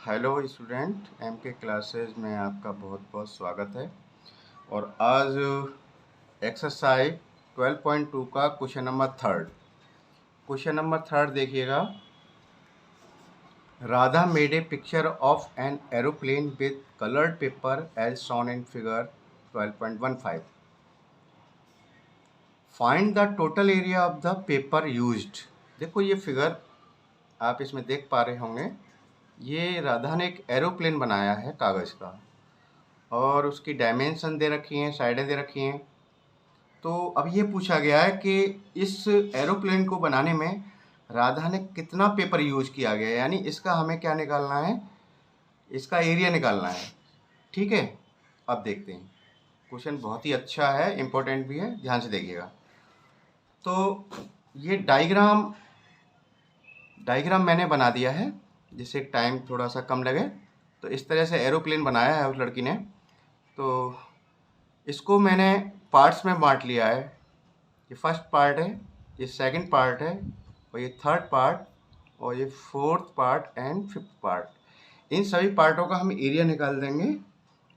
Hello student, M के classes में आपका बहुत बहुत स्वागत है। और आज एक्सरसाइज 12.2 का क्वेश्चन नंबर थर्ड देखिएगा। Radha made a picture of an aeroplane with coloured paper as shown in figure 12.15। Find the total area of the paper used. देखो ये फिगर आप इसमें देख पा रहे होंगे। ये राधा ने एक एरोप्लेन बनाया है कागज़ का और उसकी डायमेंशन दे रखी हैं, साइडें दे रखी हैं। तो अब ये पूछा गया है कि इस एरोप्लेन को बनाने में राधा ने कितना पेपर यूज किया गया है, यानी इसका हमें क्या निकालना है, इसका एरिया निकालना है। ठीक है, अब देखते हैं। क्वेश्चन बहुत ही अच्छा है, इम्पोर्टेंट भी है, ध्यान से देखिएगा। तो ये डायग्राम मैंने बना दिया है जिससे टाइम थोड़ा सा कम लगे। तो इस तरह से एरोप्लेन बनाया है उस लड़की ने। तो इसको मैंने पार्ट्स में बांट लिया है। ये फर्स्ट पार्ट है, ये सेकंड पार्ट है, और ये थर्ड पार्ट, और ये fourth part and fifth part. इन सभी पार्टों का हम एरिया निकाल देंगे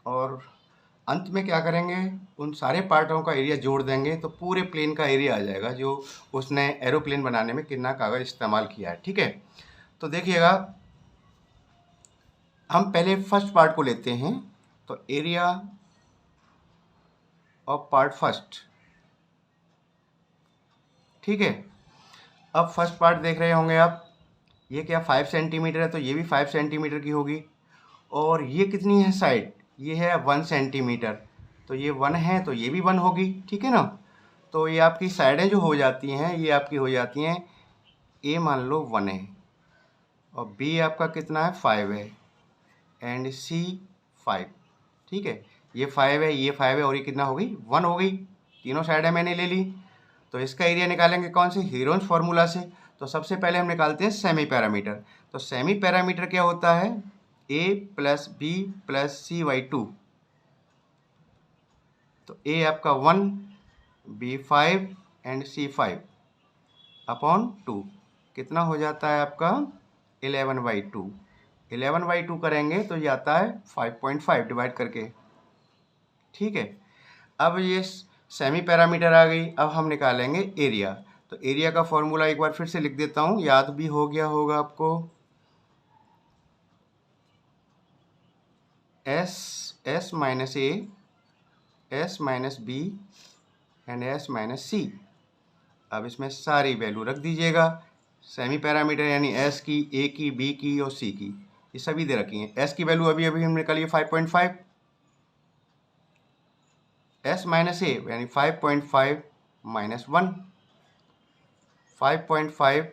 और अंत में क्या करेंगे, उन सारे पार्टों का एरिया जोड़ देंगे तो पूरे प्लेन का एरिया आ जाएगा जो उसने एरोप्लेन बनाने में कितना कागज़ इस्तेमाल किया है। ठीक है, तो देखिएगा, हम पहले फर्स्ट पार्ट को लेते हैं। तो एरिया ऑफ पार्ट फर्स्ट। ठीक है, अब फर्स्ट पार्ट देख रहे होंगे आप। ये क्या 5 सेंटीमीटर है, तो ये भी 5 सेंटीमीटर की होगी। और ये कितनी है साइड, ये है 1 सेंटीमीटर, तो ये 1 है तो ये भी 1 होगी। ठीक है ना। तो ये आपकी साइडें जो हो जाती हैं, ये आपकी हो जाती हैं, ए मान लो 1 है, और बी आपका कितना है 5 है, एंड सी 5। ठीक है, ये 5 है, ये 5 है, और ये कितना हो गई 1 हो गई। तीनों साइडें मैंने ले ली। तो इसका एरिया निकालेंगे कौन से, हीरोन्स फार्मूला से। तो सबसे पहले हम निकालते हैं सेमी पैरामीटर। तो सेमी पैरामीटर क्या होता है, a plus B plus C by 2। तो a आपका 1, b 5 एंड c 5 अपॉन 2 कितना हो जाता है आपका 11/2। 11/2 करेंगे तो ये आता है 5.5 डिवाइड करके। ठीक है, अब ये सेमी पैरामीटर आ गई। अब हम निकालेंगे एरिया। तो एरिया का फॉर्मूला एक बार फिर से लिख देता हूँ, याद भी हो गया होगा आपको। S minus A, S minus B and S minus C. अब इसमें सारी वैल्यू रख दीजिएगा। सेमी पैरामीटर यानी एस की, ए की, बी की और सी की, ये सभी दे रखी हैं। एस की वैल्यू अभी अभी हमने निकाली 5.5, एस माइनस ए यानी 5.5 माइनस 1, 5.5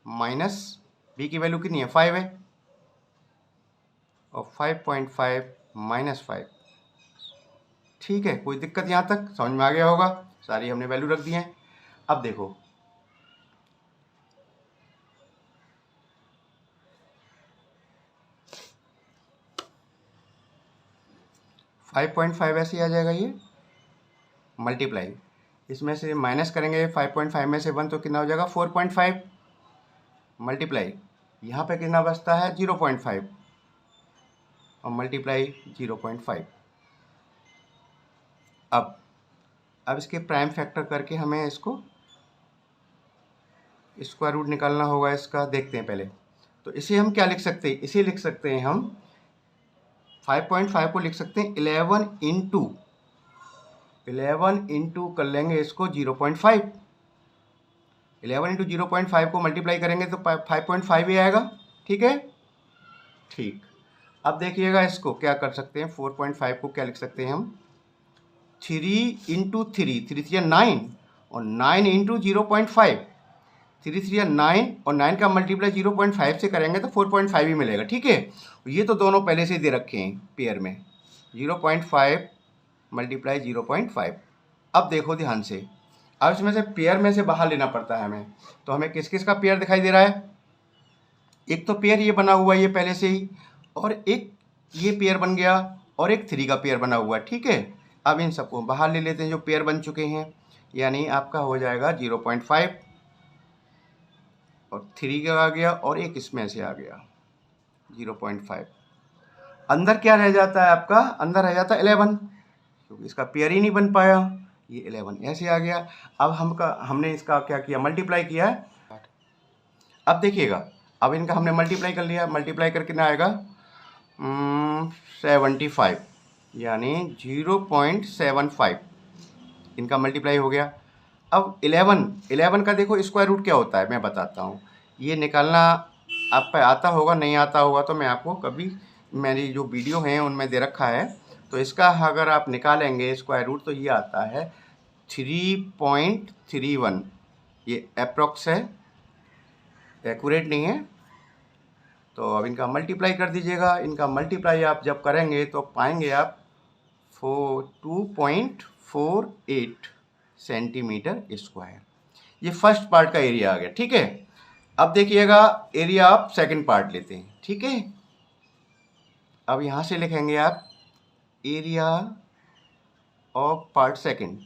माइनस बी की वैल्यू कितनी है 5 है, और 5.5 माइनस 5। ठीक है, कोई दिक्कत यहाँ तक समझ में आ गया होगा। सारी हमने वैल्यू रख दी हैं। अब देखो, फाइव पॉइंट फाइव ऐसे आ जाएगा, ये मल्टीप्लाई, इसमें से माइनस करेंगे 5.5 में से 1 तो कितना हो जाएगा 4.5, मल्टीप्लाई यहाँ पे कितना बचता है 0.5, और मल्टीप्लाई 0.5। अब इसके प्राइम फैक्टर करके हमें इसको स्क्वायर रूट निकालना होगा इसका। देखते हैं पहले। तो इसे हम क्या लिख सकते हैं, इसे लिख सकते हैं हम 5.5 को लिख सकते हैं 11 इंटू कर लेंगे इसको 0.5। 11 इंटू 0.5 को मल्टीप्लाई करेंगे तो 5.5 ही आएगा। ठीक है, ठीक। अब देखिएगा इसको क्या कर सकते हैं, 4.5 को क्या लिख सकते हैं हम 3 इंटू 3 9, और 9 इंटू 0.5, 3 9, और 9 का मल्टीप्लाई 0.5 से करेंगे तो 4.5 ही मिलेगा। ठीक है, ये तो दोनों पहले से दे रखे हैं पेयर में, 0.5 मल्टीप्लाई 0.5। अब देखो ध्यान से, अब इसमें से पेयर में से बाहर लेना पड़ता है हमें। तो हमें किस किस का पेयर दिखाई दे रहा है, एक तो पेयर ये बना हुआ है ये पहले से ही, और एक ये पेयर बन गया, और एक 3 का पेयर बना हुआ है। ठीक है, अब इन सबको बाहर ले लेते हैं जो पेयर बन चुके हैं, यानी आपका हो जाएगा 0.5 और 3 का आ गया, और एक इसमें से आ गया 0.5। अंदर क्या रह जाता है आपका, अंदर रह जाता है 11, क्योंकि इसका पेयर ही नहीं बन पाया, ये 11 ऐसे आ गया। अब हमने इसका क्या किया, मल्टीप्लाई किया है। अब देखिएगा, अब इनका हमने मल्टीप्लाई कर लिया, मल्टीप्लाई करके ना आएगा 75, यानी 0.75 इनका मल्टीप्लाई हो गया। अब 11 का देखो स्क्वायर रूट क्या होता है, मैं बताता हूँ। ये निकालना आप पे आता होगा, नहीं आता होगा तो मैं आपको कभी, मेरी जो वीडियो हैं उनमें दे रखा है, तो इसका अगर आप निकालेंगे स्क्वायर रूट तो ये आता है 3.31। ये अप्रॉक्स है, एक्यूरेट नहीं है। तो अब इनका मल्टीप्लाई कर दीजिएगा। इनका मल्टीप्लाई आप जब करेंगे तो पाएंगे आप 2.48 सेंटीमीटर स्क्वायर। ये फर्स्ट पार्ट का एरिया आ गया, ठीक है। अब देखिएगा एरिया आप सेकंड पार्ट लेते हैं, ठीक है। अब यहाँ से लिखेंगे आप एरिया ऑफ पार्ट सेकंड।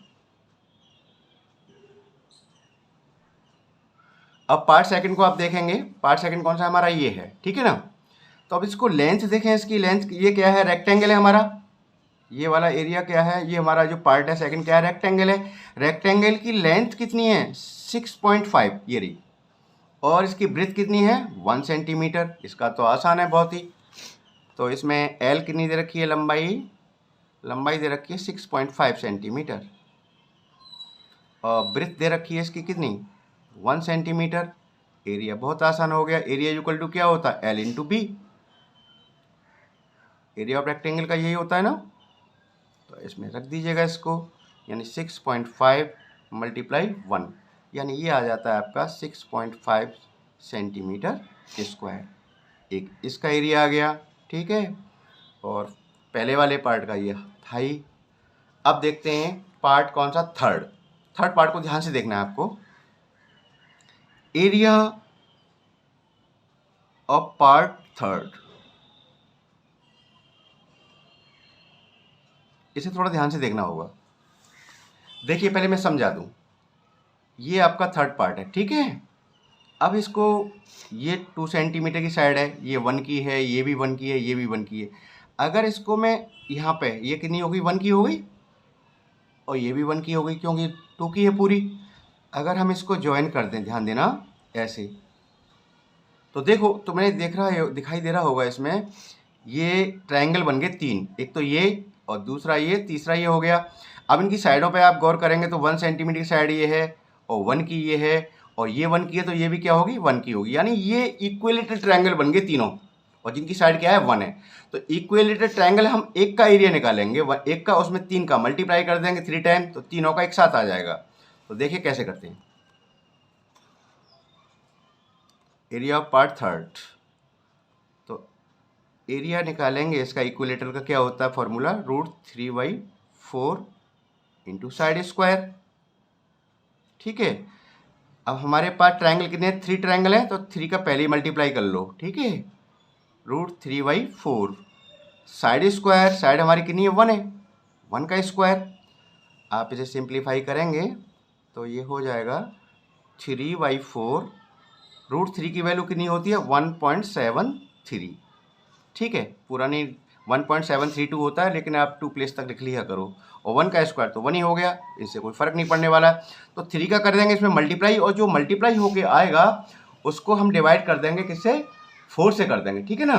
अब पार्ट सेकंड को आप देखेंगे, पार्ट सेकंड कौन सा हमारा, ये है, ठीक है ना। तो अब इसको लेंथ देखें, इसकी लेंथ, ये क्या है, रेक्टेंगल है हमारा। ये वाला एरिया क्या है, ये हमारा जो पार्ट है सेकंड क्या है, रेक्टेंगल है। रेक्टेंगल की लेंथ कितनी है, 6.5 ये रही, और इसकी ब्रेथ कितनी है, 1 सेंटीमीटर। इसका तो आसान है बहुत ही। तो इसमें एल कितनी दे रखी है, लंबाई दे रखी है 6.5 सेंटीमीटर, और ब्रेथ दे रखी है इसकी कितनी, 1 सेंटीमीटर। एरिया बहुत आसान हो गया, एरिया इक्वल टू क्या होता है, L into B. Area of rectangle का यही होता है ना। तो इसमें रख दीजिएगा इसको, यानी 6.5 मल्टीप्लाई 1, यानी ये आ जाता है आपका 6.5 सेंटीमीटर स्क्वायर। एक इसका एरिया आ गया, ठीक है। और पहले वाले पार्ट का ये था ही। अब देखते हैं पार्ट कौन सा, थर्ड पार्ट को ध्यान से देखना है आपको। एरिया ऑफ पार्ट थर्ड, इसे थोड़ा ध्यान से देखना होगा। देखिए पहले मैं समझा दूं, ये आपका थर्ड पार्ट है, ठीक है। अब इसको, ये 2 सेंटीमीटर की साइड है, ये 1 की है, ये भी 1 की है, ये भी 1 की है। अगर इसको मैं यहाँ पे, ये कितनी हो गई, 1 की हो गई, और ये भी 1 की हो गई, क्योंकि 2 की है पूरी। अगर हम इसको ज्वाइन कर दें, ध्यान देना ऐसे, तो देखो, तो मैंने दिखाई दे रहा होगा इसमें, ये ट्रायंगल बन गए 3, एक तो ये, और दूसरा ये, तीसरा ये हो गया। अब इनकी साइडों पे आप गौर करेंगे तो 1 सेंटीमीटर की साइड ये है, और 1 की ये है, और ये 1 की है, तो ये भी क्या होगी, 1 की होगी। यानी ये इक्विलेटरल ट्रायंगल बन गए तीनों, और जिनकी साइड क्या है, 1 है। तो इक्विलेटरल ट्रायंगल हम एक का एरिया निकालेंगे, एक का, उसमें 3 का मल्टीप्लाई कर देंगे 3 टाइम, तो तीनों का एक साथ आ जाएगा। तो देखिए कैसे करते हैं। एरिया ऑफ पार्ट थर्ड, तो एरिया निकालेंगे इसका, इक्विलेटरल का क्या होता है फॉर्मूला, √3/4 इंटू साइड स्क्वायर, ठीक है। अब हमारे पास ट्रायंगल कितने, 3 ट्रायंगल है, तो 3 का पहले ही मल्टीप्लाई कर लो, ठीक है। √3/4 साइड स्क्वायर, साइड हमारी कितनी है, 1 है, 1 का स्क्वायर। आप इसे सिंप्लीफाई करेंगे तो ये हो जाएगा 3/4, √3 की वैल्यू कितनी होती है, 1.73, ठीक है। पूरा नहीं, 1.732 होता है, लेकिन आप 2 प्लेस तक लिख लिया करो, और 1 का स्क्वायर तो 1 ही हो गया, इससे कोई फ़र्क नहीं पड़ने वाला। तो 3 का कर देंगे इसमें मल्टीप्लाई, और जो मल्टीप्लाई होके आएगा उसको हम डिवाइड कर देंगे, किससे, 4 से कर देंगे, ठीक है ना।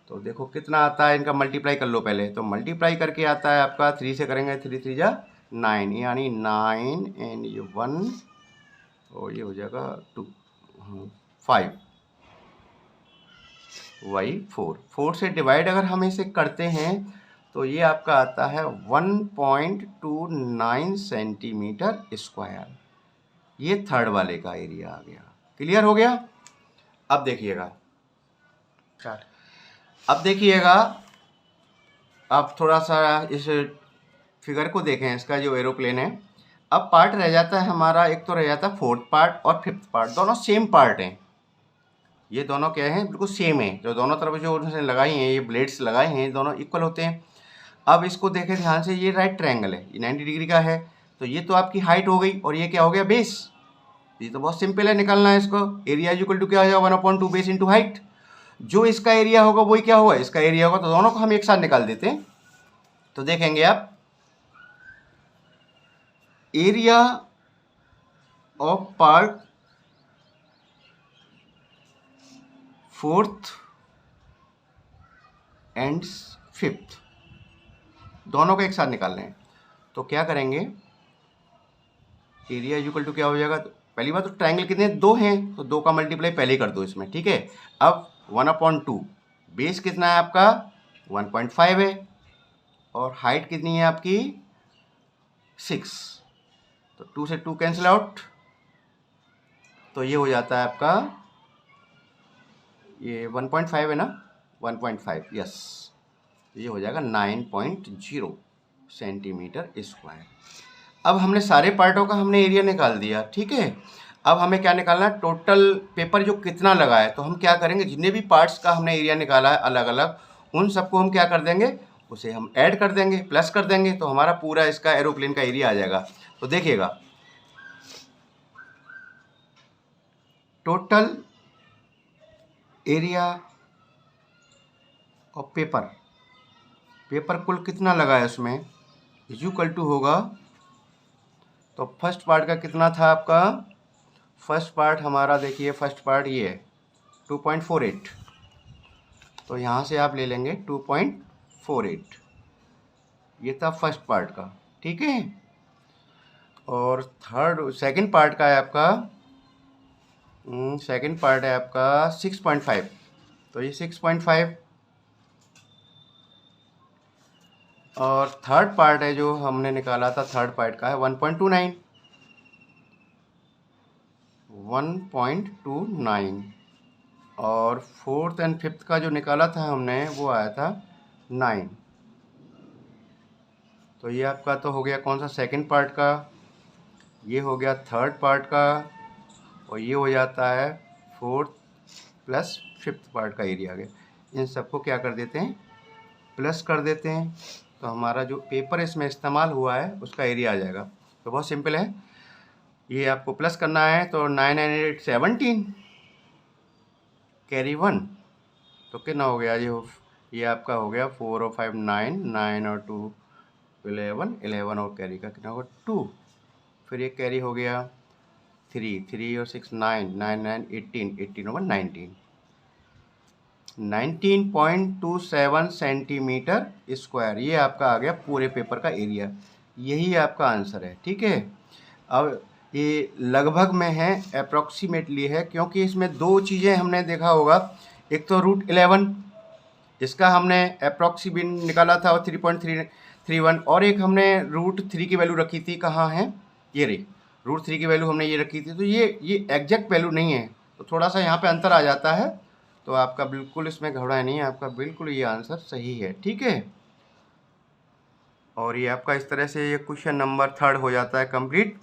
तो देखो कितना आता है, इनका मल्टीप्लाई कर लो पहले। तो मल्टीप्लाई करके आता है आपका, 3 से करेंगे, 3 3 जा 9, यानी 9 एंड ये 1, और ये हो जाएगा 2, 5 वही 4 से डिवाइड अगर हम इसे करते हैं तो ये आपका आता है 1.29 सेंटीमीटर स्क्वायर। ये थर्ड वाले का एरिया आ गया। क्लियर हो गया। अब देखिएगा, अब थोड़ा सा इस फिगर को देखें, इसका जो एरोप्लेन है। अब पार्ट रह जाता है हमारा, एक तो रह जाता है 4th पार्ट और 5th पार्ट, दोनों सेम पार्ट हैं। ये दोनों क्या हैं, बिल्कुल सेम है। जो दोनों तरफ जो उन्होंने लगाई हैं, ये ब्लेड्स लगाए हैं, दोनों इक्वल होते हैं। अब इसको देखें ध्यान से, ये राइट ट्रायंगल है, ये 90 डिग्री का है, तो ये तो आपकी हाइट हो गई, और ये क्या हो गया, बेस। ये तो बहुत सिंपल है, निकालना है इसको। एरिया इक्वल टू क्या हो जाएगा, 1/2 बेस इंटू हाइट। जो इसका एरिया होगा वही क्या होगा, इसका एरिया होगा, तो दोनों को हम एक साथ निकाल देते हैं। तो देखेंगे आप, area of park fourth and fifth, दोनों को एक साथ निकालना है। तो क्या करेंगे, एरिया इक्वल टू क्या हो जाएगा, तो पहली बात तो ट्रायंगल कितने, 2 हैं, तो 2 का मल्टीप्लाई पहले ही कर दो इसमें, ठीक है। अब 1/2, बेस कितना है आपका 1.5 है, और हाइट कितनी है आपकी 6, तो 2 से 2 कैंसिल आउट, तो ये हो जाता है आपका, ये 1.5 है ना, 1.5, यस, ये हो जाएगा 9.0 सेंटीमीटर स्क्वायर। अब हमने सारे पार्टों का हमने एरिया निकाल दिया, ठीक है। अब हमें क्या निकालना है, टोटल पेपर जो कितना लगा है। तो हम क्या करेंगे, जितने भी पार्ट्स का हमने एरिया निकाला है अलग अलग, उन सबको हम क्या कर देंगे, उसे हम ऐड कर देंगे, प्लस कर देंगे, तो हमारा पूरा इसका एरोप्लेन का एरिया आ जाएगा। तो देखिएगा, total area of paper, paper कुल कितना लगा है उसमें, इज इक्वल टू होगा, तो फर्स्ट पार्ट का कितना था आपका, फर्स्ट पार्ट हमारा देखिए, फर्स्ट पार्ट ये है 2.48, तो यहाँ से आप ले लेंगे 2.48, ये था फर्स्ट पार्ट का, ठीक है। और सेकंड पार्ट का है आपका, सेकंड पार्ट है आपका 6.5, तो ये 6.5, और थर्ड पार्ट है जो हमने निकाला था, थर्ड पार्ट का है 1.29, और फोर्थ एंड फिफ्थ का जो निकाला था हमने वो आया था 9। तो ये आपका तो हो गया कौन सा, सेकंड पार्ट का, ये हो गया थर्ड पार्ट का, और ये हो जाता है फोर्थ प्लस फिफ्थ पार्ट का एरिया आ गया। इन सबको क्या कर देते हैं, प्लस कर देते हैं, तो हमारा जो पेपर इसमें इस्तेमाल हुआ है उसका एरिया आ जाएगा। तो बहुत सिंपल है, ये आपको प्लस करना है, तो 9 and 8 17, कैरी 1, तो कितना हो गया, ये आपका हो गया 4 और 5 9, 9 और 2 11, 11 और कैरी का कितना होगा 2, फिर ये कैरी हो गया 3, 3 और 6 9, 9 9 18, 18 over 19, 19.27 सेंटीमीटर स्क्वायर, ये आपका आ गया पूरे पेपर का एरिया। यही आपका आंसर है, ठीक है। अब ये लगभग में है, अप्रॉक्सीमेटली है, क्योंकि इसमें दो चीज़ें हमने देखा होगा, एक तो √11, इसका हमने अप्रॉक्सीमेट निकाला था 3.331, और एक हमने √3 की वैल्यू रखी थी, कहाँ है, ये रही, √3 की वैल्यू हमने ये रखी थी। तो ये एग्जैक्ट वैल्यू नहीं है, तो थोड़ा सा यहाँ पे अंतर आ जाता है, तो आपका बिल्कुल इसमें घबराए नहीं है, आपका बिल्कुल ये आंसर सही है, ठीक है। और ये आपका इस तरह से ये क्वेश्चन नंबर 3 हो जाता है कंप्लीट।